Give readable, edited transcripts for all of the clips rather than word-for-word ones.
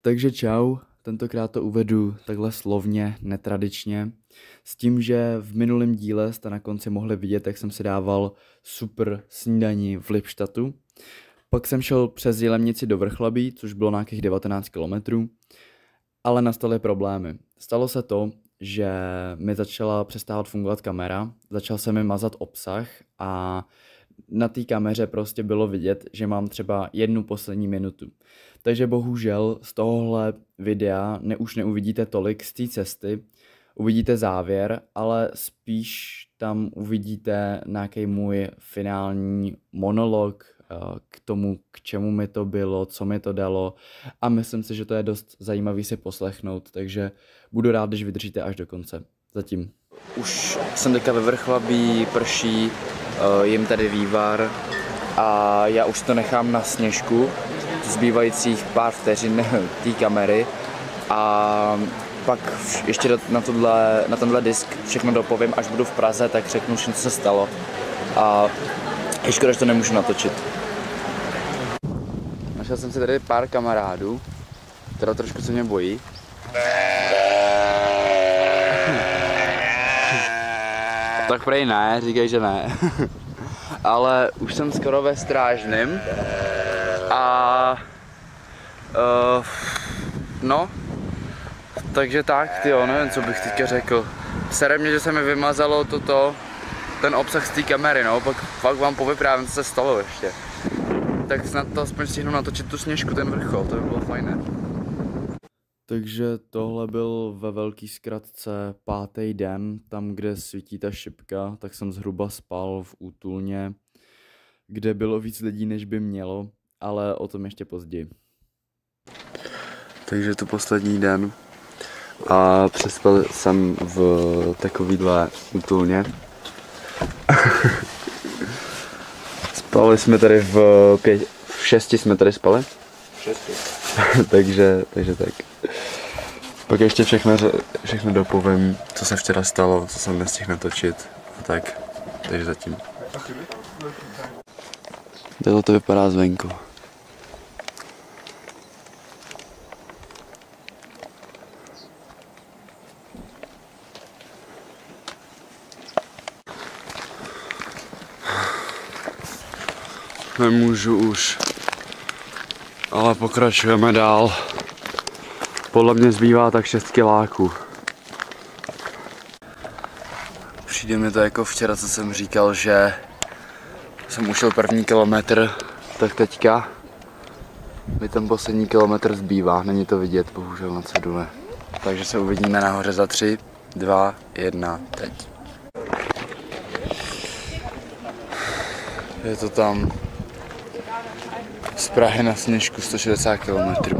Takže čau, tentokrát to uvedu takhle slovně, netradičně, s tím, že v minulém díle jste na konci mohli vidět, jak jsem si dával super snídani v Lipštatu. Pak jsem šel přes Jilemnici do Vrchlabí, což bylo nějakých 19 kilometrů, ale nastaly problémy. Stalo se to, že mi začala přestávat fungovat kamera, začal se mi mazat obsah a na té kameře prostě bylo vidět, že mám třeba jednu poslední minutu. Takže bohužel z tohohle videa už neuvidíte tolik z té cesty, uvidíte závěr, ale spíš tam uvidíte nějaký můj finální monolog k tomu, k čemu mi to bylo, co mi to dalo a myslím si, že to je dost zajímavý si poslechnout, takže budu rád, když vydržíte až do konce. Zatím. Už jsem teďka ve Vrchlabí, prší, jim tady vývar a já už to nechám na sněžku, zbývajících pár vteřin té kamery a pak ještě na tenhle disk všechno dopovím, až budu v Praze, tak řeknu všechno, co se stalo a je škoda, že to nemůžu natočit. Našel jsem si tady pár kamarádů, teda trošku se mě bojí. Tak prej ne, říkej, že ne. Ale už jsem skoro ve Strážném a no, takže tak, tyjo, nevím, co bych teďka řekl. Sere mě, že se mi vymazalo ten obsah z té kamery, no, pak fakt vám povyprávím, co se stalo ještě. Tak snad to aspoň stihnu natočit tu sněžku, ten vrchol, to by bylo fajné. Takže tohle byl ve velký zkratce 5. den, tam, kde svítí ta šipka, tak jsem zhruba spal v útulně, kde bylo víc lidí, než by mělo, ale o tom ještě později. Takže to poslední den a přespal jsem v takovýhle útulně. Spali jsme tady v 6 jsme tady spali. 6. takže tak. Pak ještě všechno dopovím, co se včera stalo, co jsem nestihl natočit a tak. Takže zatím. Takhle to vypadá zvenku. Nemůžu už, ale pokračujeme dál. Podle mě zbývá tak 6 kiláků. Přijde mi to jako včera, co jsem říkal, že jsem ušel první kilometr, tak teďka mi ten poslední kilometr zbývá. Není to vidět, bohužel na cedule. Takže se uvidíme nahoře za 3, 2, 1, teď. Je to tam z Prahy na Sněžku 160 km.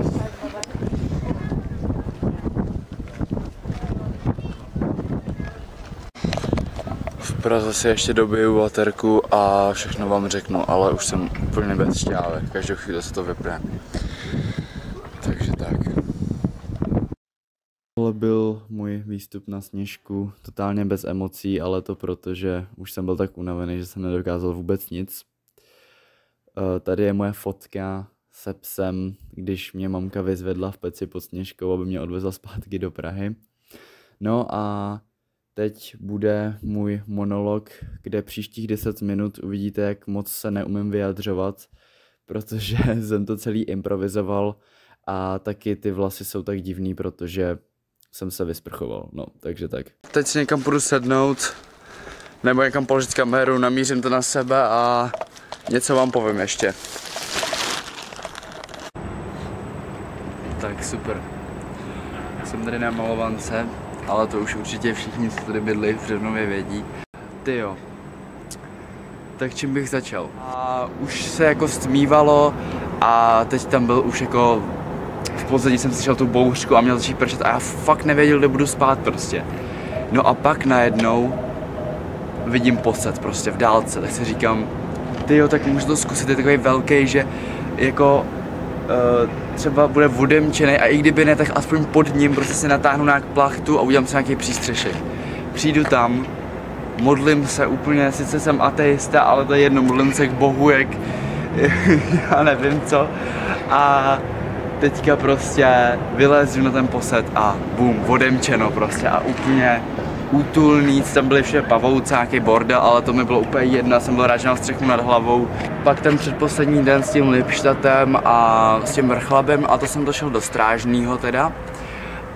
V Praze si ještě dobiju baterku a všechno vám řeknu, ale už jsem úplně bez šťávek, každou chvíli se to vypne. Takže tak. Tohle byl můj výstup na Sněžku, totálně bez emocí, ale to proto, že už jsem byl tak unavený, že jsem nedokázal vůbec nic. Tady je moje fotka se psem, když mě mamka vyzvedla v peci pod Sněžkou, aby mě odvezla zpátky do Prahy. No a teď bude můj monolog, kde příštích 10 minut uvidíte, jak moc se neumím vyjadřovat, protože jsem to celý improvizoval a taky ty vlasy jsou tak divný, protože jsem se vysprchoval, no, takže tak. Teď si někam půjdu sednout, nebo někam položit kameru, namířím to na sebe a něco vám povím ještě. Tak super. Jsem tady na Malovance, ale to už určitě všichni, co tady bydli v Břevnově, vědí. Tyjo. Tak čím bych začal? A už se jako stmívalo a teď tam byl už jako v pozadí jsem slyšel tu bouřku a měl začít pršet a já fakt nevěděl, kde budu spát prostě. No a pak najednou vidím posed prostě v dálce, tak si říkám, tyjo, tak můžu to zkusit, je takový velký, že jako třeba bude vodemčenej a i kdyby ne, tak aspoň pod ním prostě si natáhnu nějak plachtu a udělám si nějaký přístřešek. Přijdu tam, modlím se úplně, sice jsem ateista, ale to je jedno, modlím se k Bohu, jak já nevím co. A teďka prostě vylezu na ten posed a bum, odemčeno prostě a úplně útulný, tam byly vše pavouci, nějaký bordel, ale to mi bylo úplně jedno, já jsem byl rád, že mám střechu nad hlavou. Pak ten předposlední den s tím Lipštatem a s tím Vrchlabem a to jsem došel do Strážného teda.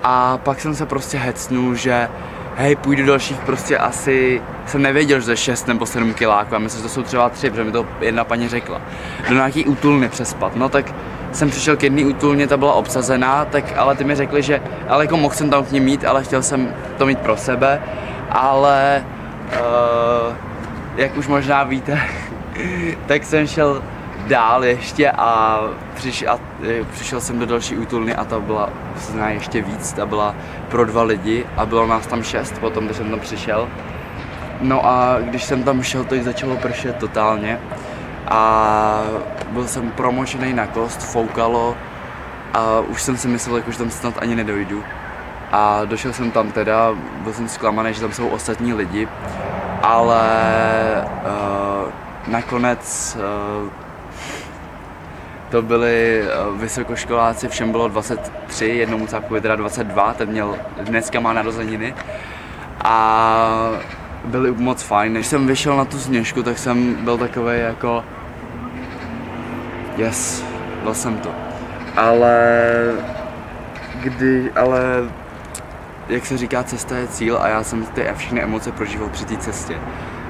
A pak jsem se prostě hecnul, že hej, půjdu dalších prostě asi, jsem nevěděl, že to je 6 nebo 7 kiláků, a myslím, že to jsou třeba 3, protože mi to jedna paní řekla. Do nějaký útulny přespat, no tak jsem přišel k jedné útulně, ta byla obsazená, tak ale ty mi řekli, že ale jako mohl jsem tam k ní mít, ale chtěl jsem to mít pro sebe, ale jak už možná víte, tak jsem šel dál ještě a přišel jsem do další útulny a ta byla ještě víc, ta byla pro 2 lidi a bylo nás tam 6 potom, když jsem tam přišel. No a když jsem tam šel, tak začalo pršet totálně a byl jsem promočený na kost, foukalo a už jsem si myslel, jako, že tam snad ani nedojdu. A došel jsem tam teda, byl jsem zklamaný, že tam jsou ostatní lidi, ale nakonec to byli vysokoškoláci, všem bylo 23, jednomu cápkovi teda 22, ten měl, dneska má narozeniny a byli moc fajn. Než jsem vyšel na tu Sněžku, tak jsem byl takovej jako yes, byl jsem to. Ale jak se říká, cesta je cíl a já jsem ty všechny emoce prožíval při té cestě.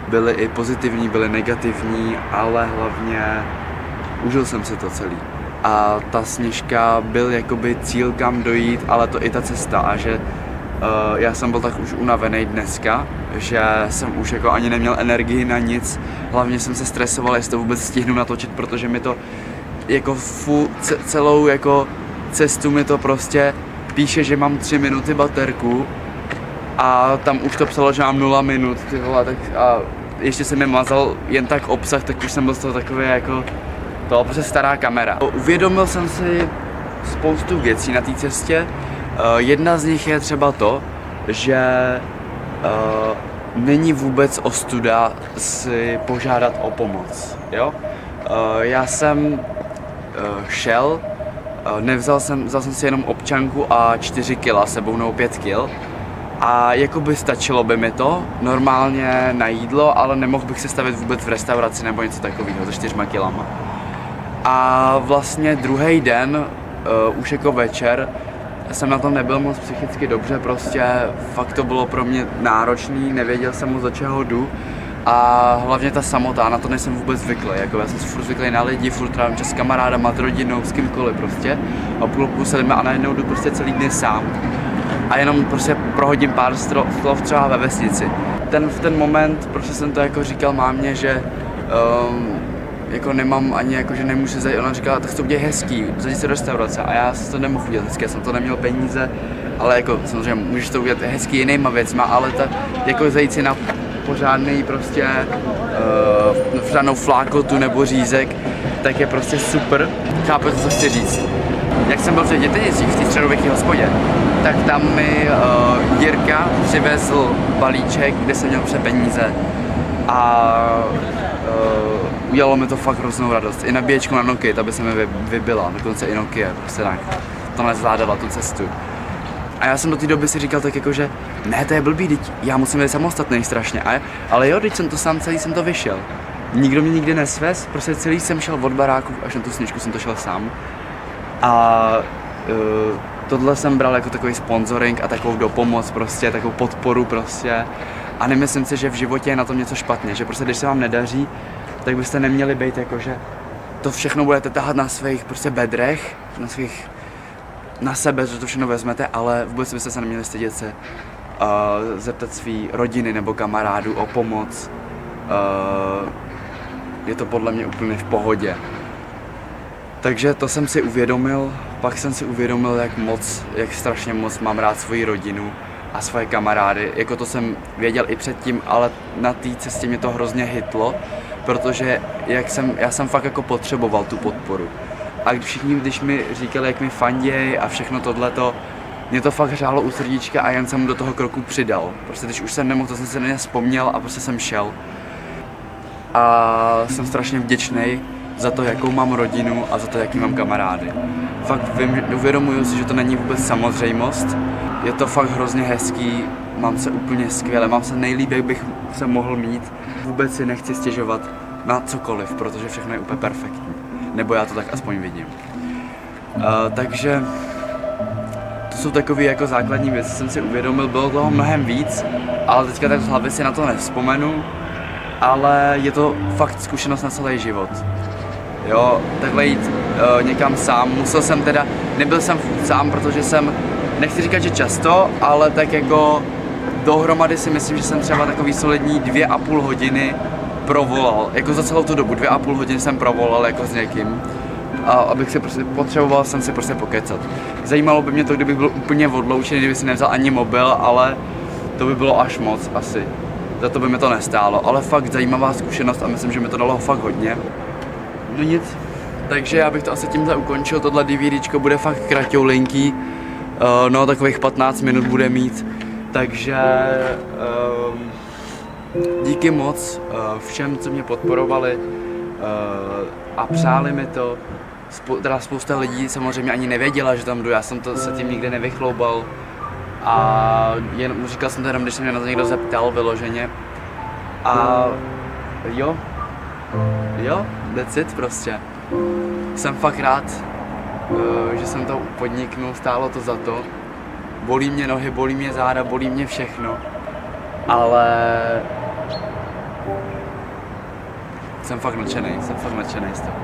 Byly i pozitivní, byly negativní, ale hlavně užil jsem si to celý. A ta Sněžka byl jakoby cíl, kam dojít, ale to i ta cesta a že já jsem byl tak už unavený dneska, že jsem už jako ani neměl energii na nic. Hlavně jsem se stresoval, jestli to vůbec stihnu natočit, protože mi to jako celou jako cestu mi to prostě píše, že mám 3 minuty baterku a tam už to psalo, že mám 0 minut, ty vole, tak a ještě jsem mi mazal jen tak obsah, tak už jsem byl z toho takový jako to prostě stará kamera. Uvědomil jsem si spoustu věcí na té cestě. Jedna z nich je třeba to, že není vůbec ostuda si požádat o pomoc, jo? Já jsem šel, vzal jsem si jenom občanku a 4 kila sebou, nebo 5 kil. A jakoby stačilo by mi to normálně na jídlo, ale nemohl bych se stavit vůbec v restauraci nebo něco takového se 4 kilama. A vlastně druhý den, už jako večer, jsem na tom nebyl moc psychicky dobře, prostě fakt to bylo pro mě náročný, nevěděl jsem moc, do čeho jdu. A hlavně ta samota, na to nejsem vůbec zvyklý, jako já jsem si furt zvyklý na lidi, furt trávím čas s kamarádama, s rodinou, s kýmkoliv prostě. A půl se lidmi a najednou jdu prostě celý dny sám. A jenom prostě prohodím pár slov třeba ve vesnici. V ten moment, prostě jsem to jako říkal mámě, že jako nemám ani jako, že nemůžu zajít, ona říkala, tak to bude hezký, zajít se do restaurace a já si to nemohl udělat hezky, já jsem to neměl peníze, ale jako samozřejmě můžeš to udělat hezký jinýma věcma, ale ta, jako zajít si na pořádný prostě žádnou flákotu nebo řízek, tak je prostě super. Chápete, co chci říct. Jak jsem byl v Dětenicích v té středověké hospodě, tak tam mi Jirka přivezl balíček, kde jsem měl vše peníze a udělalo mi to fakt hroznou radost. I nabíječku na Nokia, ta by se mi vybila, dokonce i Nokia, prostě tak. To nezvládala tu cestu. A já jsem do té doby si říkal tak jako, že ne, to je blbý, teď já musím být samostatný strašně, ale jo, teď jsem to sám celý jsem to vyšel. Nikdo mě nikdy nesvez, prostě celý jsem šel od baráku, až na tu Sněžku jsem to šel sám. A tohle jsem bral jako takový sponsoring a takovou dopomoc prostě, takovou podporu prostě. A nemyslím si, že v životě je na tom něco špatně, že prostě když se vám nedaří, tak byste neměli být jako, že to všechno budete tahat na svých prostě bedrech, na sebe, že to všechno vezmete, ale vůbec byste se neměli stydět se zeptat svý rodiny nebo kamarádů o pomoc. Je to podle mě úplně v pohodě. Takže to jsem si uvědomil, pak jsem si uvědomil, jak strašně moc mám rád svoji rodinu a svoje kamarády. Jako to jsem věděl i předtím, ale na té cestě mě to hrozně hitlo, protože já jsem fakt jako potřeboval tu podporu. A když mi říkali, jak mi fanděj a všechno tohleto, mě to fakt hřálo u srdíčka a jen jsem mu do toho kroku přidal. Prostě když už jsem nemohl, to jsem si na ně vzpomněl a prostě jsem šel. A jsem strašně vděčný za to, jakou mám rodinu a za to, jaký mám kamarády. Fakt uvědomuju si, že to není vůbec samozřejmost. Je to fakt hrozně hezký, mám se úplně skvěle, mám se nejlíp, jak bych se mohl mít. Vůbec si nechci stěžovat na cokoliv, protože všechno je úplně perfektní. Nebo já to tak aspoň vidím. Takže to jsou takové jako základní věci, jsem si uvědomil, bylo toho mnohem víc, ale teďka tak z hlavy si na to nevzpomenu, ale je to fakt zkušenost na celý život. Jo, takhle jít někam sám, nebyl jsem sám, protože jsem, nechci říkat, že často, ale tak jako dohromady si myslím, že jsem třeba takový solidní 2,5 hodiny provolal, jako za celou tu dobu, 2,5 hodiny jsem provolal jako s někým. A abych si potřeboval jsem si prostě pokecat. Zajímalo by mě to, kdybych byl úplně odloučený, kdyby si nevzal ani mobil, ale to by bylo až moc asi. Za to by mi to nestálo, ale fakt zajímavá zkušenost a myslím, že mi to dalo fakt hodně. No nic, takže já bych to asi tímhle ukončil, tohle DVDčko bude fakt kraťoulinký, no takových 15 minut bude mít, takže díky moc všem, co mě podporovali a přáli mi to. Teda spousta lidí samozřejmě ani nevěděla, že tam jdu, já jsem se tím nikdy nevychloubal a říkal jsem to jenom, když se mě na to někdo zeptal vyloženě a jo, that's it prostě. Jsem fakt rád, že jsem to podniknul, stálo to za to. Bolí mě nohy, bolí mě záda, bolí mě všechno, ale jsem fakt nadšený z toho.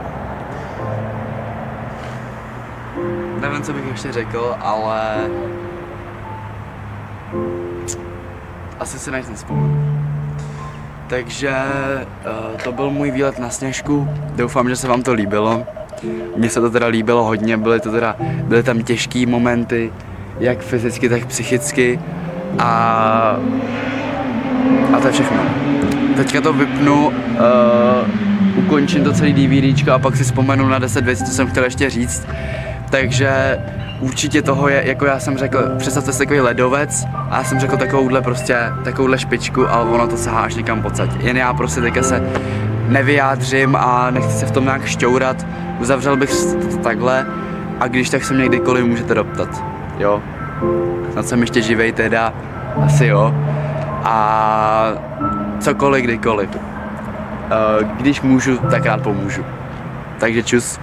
Nevím, co bych ještě řekl, ale asi si nejsem vzpomenu. Takže to byl můj výlet na Sněžku, doufám, že se vám to líbilo. Mně se to teda líbilo hodně, byly tam těžké momenty, jak fyzicky, tak psychicky a to je všechno. Teďka to vypnu, ukončím to celý DVDčko a pak si vzpomenu na 10 věcí, co jsem chtěl ještě říct. Takže určitě toho je, jako já jsem řekl, představte si takový ledovec a já jsem řekl takovouhle špičku, ale ono to sahá až někam pocať. Jen já prostě teďka se nevyjádřím a nechci se v tom nějak šťourat. Uzavřel bych to takhle a když tak se mě kdykoliv můžete doptat, jo. Snad jsem ještě živej teda, asi jo. A cokoliv, kdykoliv. Když můžu, tak rád pomůžu. Takže čus.